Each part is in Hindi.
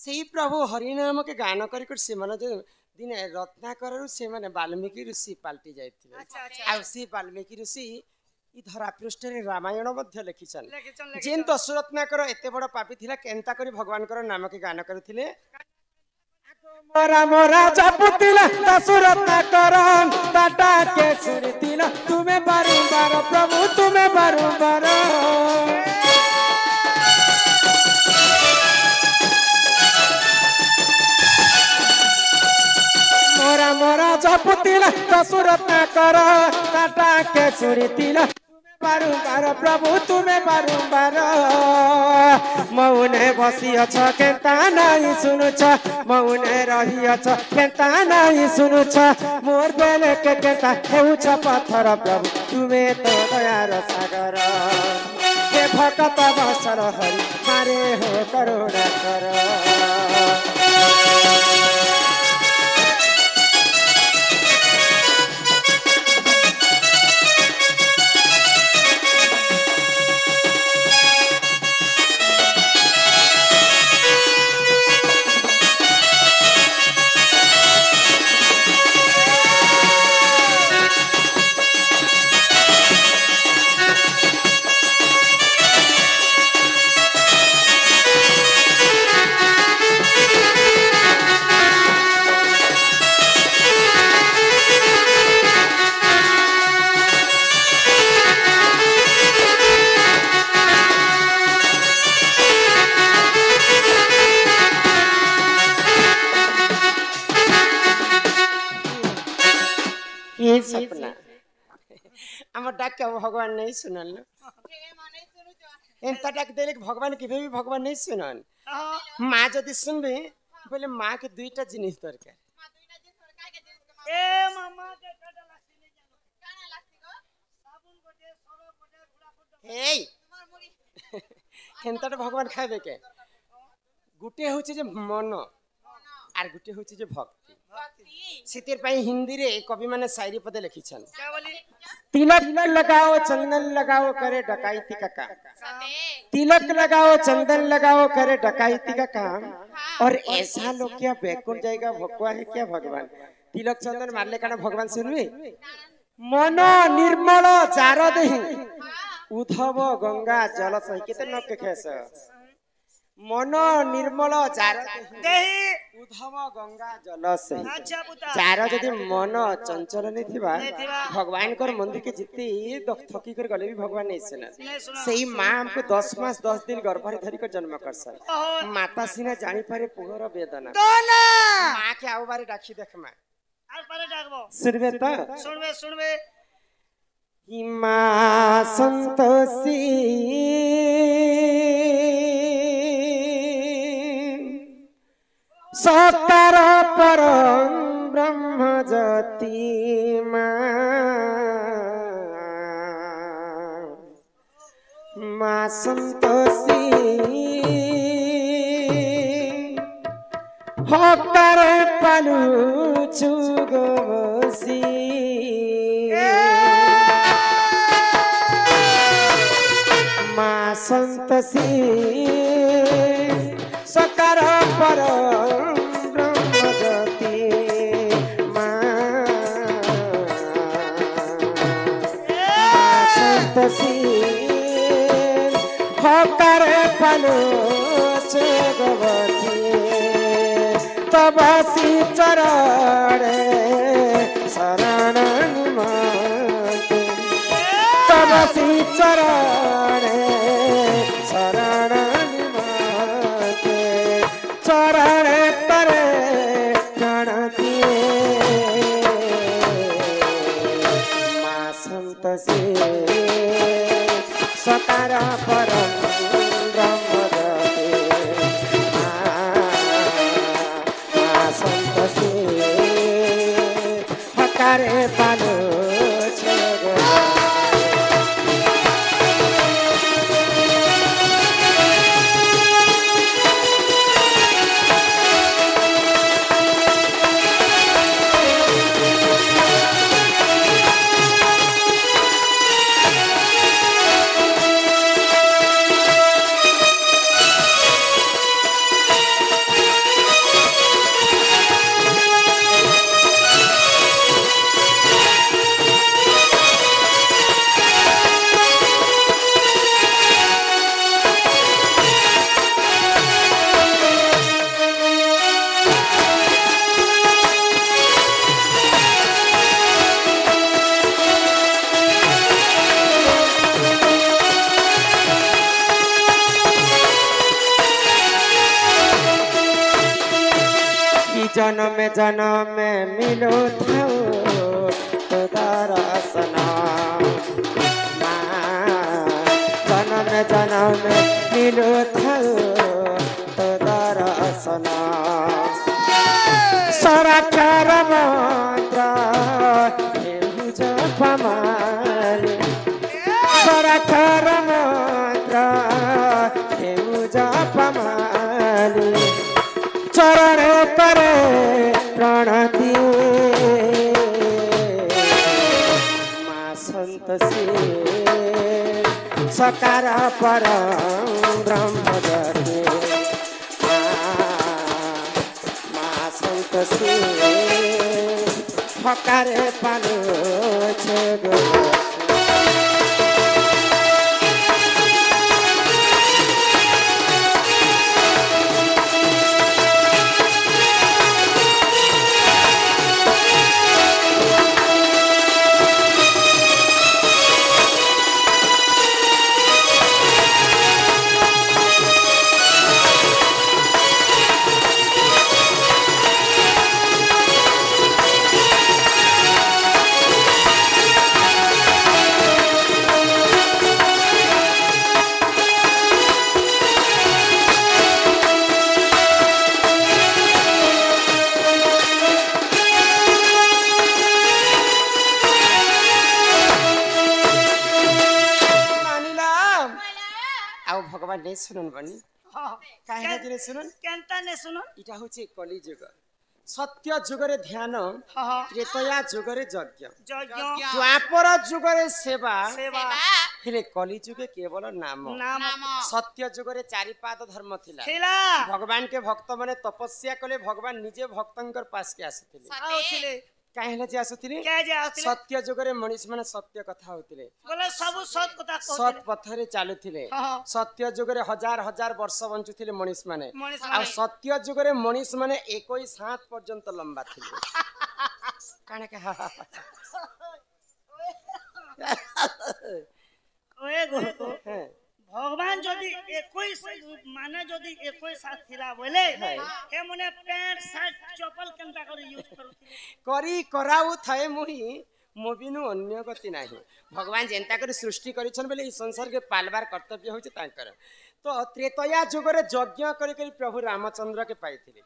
से प्रभु हरिनाम के गान कर से मन जो दिने रत्नाकर से माने वाल्मीकि ऋषि पाल्टी जाइथिले आ से वाल्मीकि ऋषि ई धरा पृष्ठ रे रामायण मध्य लिखिछन जेन दशरत्नाकर एते बड़ पापी थिला केनता करी भगवान कर नाम के गान करथिले मोरा मोरा चापुतिला दशरत्नाकर टाटा के सुरतिला तुम्हें बारंबार प्रभु तुम्हें बारंबार मोरा मोरा चापुतिला दशरत्नाकर टाटा के सुरतिला बारंबार प्रभु तुम्हें बारंबार मौने बसी अछ केता नहीं सुनुछ मौने रही अछ केता नहीं सुनुछ मोर बेले के केता हेउछ पत्थर प्रभु तुम्हें तो दयार सागर हे भक्त बसर हरि मारे हो करुणा कर सपना आम डाक भगवान नहीं सुनल एंता डाक देले भगवान केबे भी भगवान नहीं सुनन माँ जदि सुनबे बोले माँ के दुईटा जिनिस दरकार ए मामा के काटा लागसी ले जानो काना लागसी गो साबुन गोटे सरफ गोटे गुड़ा गोटे ए एंता भगवान खाइबे के गुटे होचे जे मन आर गुटे होचे जे भक्ति सितिर पाई हिंदी रे कवि माने शायरी पदे लिखिछन क्या बोली तिलक लगाओ चंदन लगाओ करे डकाइती का काम तिलक लगाओ चंदन लगाओ करे डकाइती का काम और ऐसा लोग क्या बैकुंठ जाएगा भगवा है क्या भगवान तिलक चंदन मारले काना भगवान सुनबे मन निर्मल जार देहि उद्धव गंगा जल सही केते न के खेस मन निर्मल जार देही उद्धव गंगा जल से अच्छा पुता जार जदि मन चंचल नहीं थिबा भगवान कर मंदिर के जिते थकी कर गले भी भगवान नहीं सुना सही माँ हमको 10 मास 10 दिन गर्भ धरी कर जन्म करसन माता सिना जानी पारे पुहर वेदना दोना माँ के आउ बारे डाकी देख माँ आर पारे डाकबो सुनबे त सुनबे हिमा संतोषी सतार परम ब्रह्म ज्योति माँ संतोषी हकार पालू चुगोसी माँ संतोषी सकार परम हकार पलो चगवती तबसी चरण शरण निमते तबसी चरण शरण निमते चरण करे गणती माँ संतसी सकार परम ब्रह्म संतोषी हकारे पालो जन्म जन्म मिलो थाओ तो दर्शन जन्म जन्म मिलो थाओ तो दर्शन सरकार मंत्र हेउ जपमाली सरकार मंत्र हेउ जपमाली चरण करे प्रणति माँ संतसी सकार पर ब्रह्म जति माँ संतसी फकारे पालो छेगो सुनन बनी काहे कि सुनन केनता ने सुनन इटा होचे कली युग सत्य जुगरे ध्यान त्रेतया जुगरे यज्ञ द्वापर जुगरे सेवा हेले कली जुगे केवल नाम सत्य जुगरे चारि पाद धर्म थिला भगवान के भक्त माने तपस्या कले भगवान निजे भक्तंकर पास के आसीथिले काहेला जे आसुथिले सत्य जुगरे मनीष माने सत्य कथा होतिले बोले सब सत कथा सत पथरे चालुथिले सत्य जुगरे हजार हजार वर्ष बंचुथिले मनीष माने आ सत्य जुगरे मनीष माने 21 हाथ पर्यंत लंबा थिले काने के ओए गो भगवान जदि 21 माने जदि 21 हाथ थिला बोले हे मने पैंट शर्ट चप्पल केनता कर यूज करी कराउ थाए मुही मोबिनु अन्य गति नाही भगवान जेंता कर सृष्टि करिछन बेले ई संसार के पालबार कर्तव्य होचे तांकर तो त्रेतया जुगरे यज्ञ करी प्रभु रामचंद्र के पाइथिले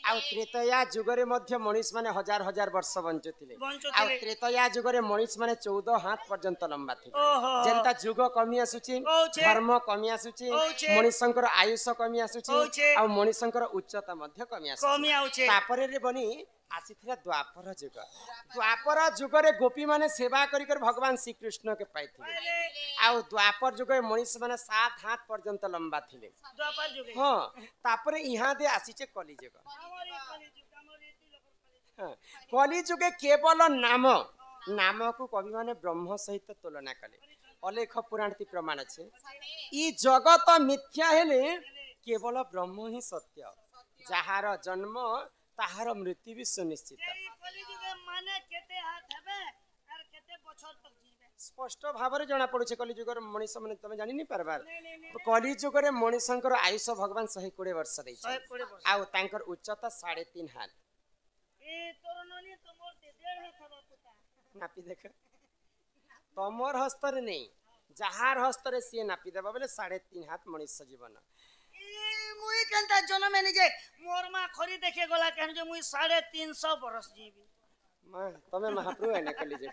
आ त्रेतया जुगरे मध्य मनीष माने हजार हजार वर्ष बंचुथिले आ त्रेतया जुगरे मनीष माने 14 हाथ पर्यंत लंबा थिले जेंता जुग कमी आसुची धर्म कमी आसुची मनीषंकर आयुष कमी आसुची आ मनीषंकर उच्चता मध्य कमी आसुची तापरे रे बनी आसीथिला द्वापर जुगरे गोपी माने सेवा करी कर भगवान श्री कृष्ण के पाइथिले आ द्वापर जुगे मनीष माने 7 हाथ पर्यंत लंबा थिले द्वापर जुगे हां तापरे इहा दे आसीचे कली जुग हां कली जुगे केवल नाम को कवि माने ब्रह्म सहित तुलना कले अलेख पुराण ती प्रमाण छे ई जगत मिथ्या हेले केवल ब्रह्म ही सत्य जहार जन्म ताहार मृत्यु भी सुनिश्चित माने केते हाथ हेबे आर केते बछर तक जीवे स्पष्ट भाबरे जाना पड़ुछे कली जुगर मनीष माने तमे जानि नि परबार कली जुगरे मनीषंकर आयुष भगवान 120 वर्ष दै छै आ तांकर उच्चता 3.5 हाथ ए तोरननी तमोर ते 1.5 हाथ हबा पुता नापी देख तमोर हस्तरे नै जहार हस्तरे से नापी देबा बेले 3.5 हाथ मनीष जीवन मुई केनता जन्म में जे मोर मा खरी देखे गला कहन जे मुई 350 बरस जीवी मां तमे महाप्रभु है ना कली जे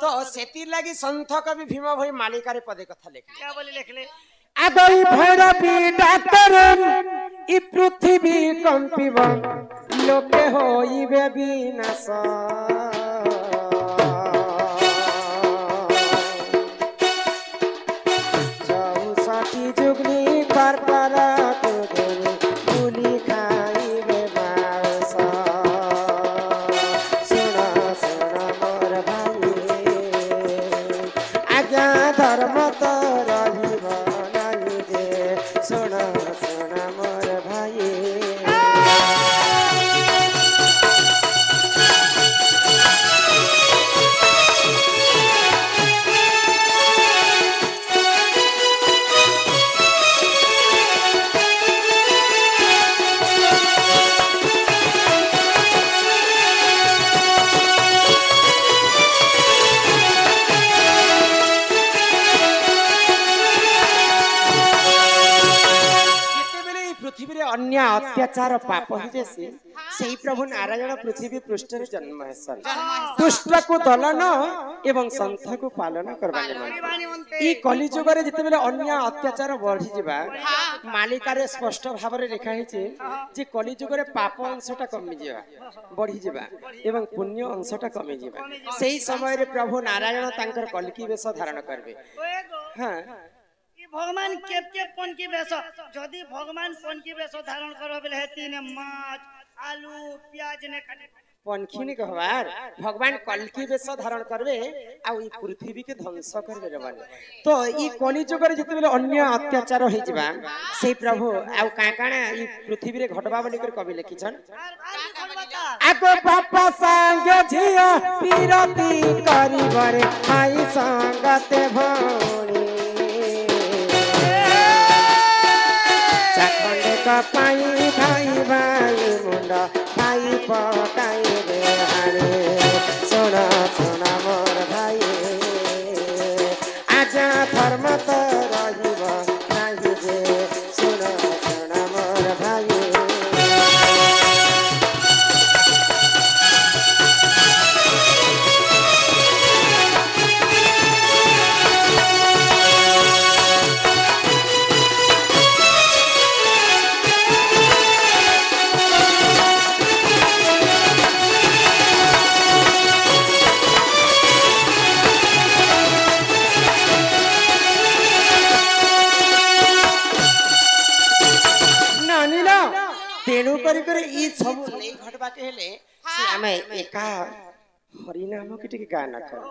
तो सेती लागि संत कवि भीम भई मालिकारे पदे कथा लेख क्या बोली लेखले आगई भैरवी डाक्टर ई पृथ्वी कंपिब लोके होइबे विनाश जुगनी पर भूली खाइबे बास सुना सुना मोर भाई आज्ञा धर्म तो रहिब नाही जे सुना सुना मोर भाई अन्य अत्याचार पाप हो जैसे सेही प्रभु नारायण पृथ्वी पृष्ठ रे जन्म हेसन दुष्ट को दलन एवं संत को पालन करबाने मन ई कली युग रे जते बेले अन्य अत्याचार बढ़ी जिबा मालिका रे स्पष्ट भाव रे लिखा हिचे जे कली युग रे पाप अंशटा कमी जिबा बढ़ी जिबा एवं पुण्य अंशटा कमी जिबा सेही समय रे प्रभु नारायण तांकर कलकी वेश धारण करबे हां भगवान के कोन की बेस जदि भगवान कोन की बेस धारण करो बेले हेती ने माछ आलू प्याज ने काटे पनखी ने कहवार भगवान कलकी वेश धारण करबे आ ई पृथ्वी के ध्वंस करबे रबाने तो ई कली युग रे जते बेले अन्य अत्याचार होई जिबा सेही प्रभु आ काकाना ई पृथ्वी रे घटबा बोली कर कवि लिखिछन आगो बापा संग झियो पीरती करी बरे आई संगते भोणी पाई भाई भाई मुंडा भाई पकाई रे हाणे सोना सोना मोर भाई आजा धर्म तो रहिब नाही जे सोना सोना मोर भाई तेणु करी करे ई सब नहीं घटबा के हेले से हमें एका हरि नाम के टिके गाना कर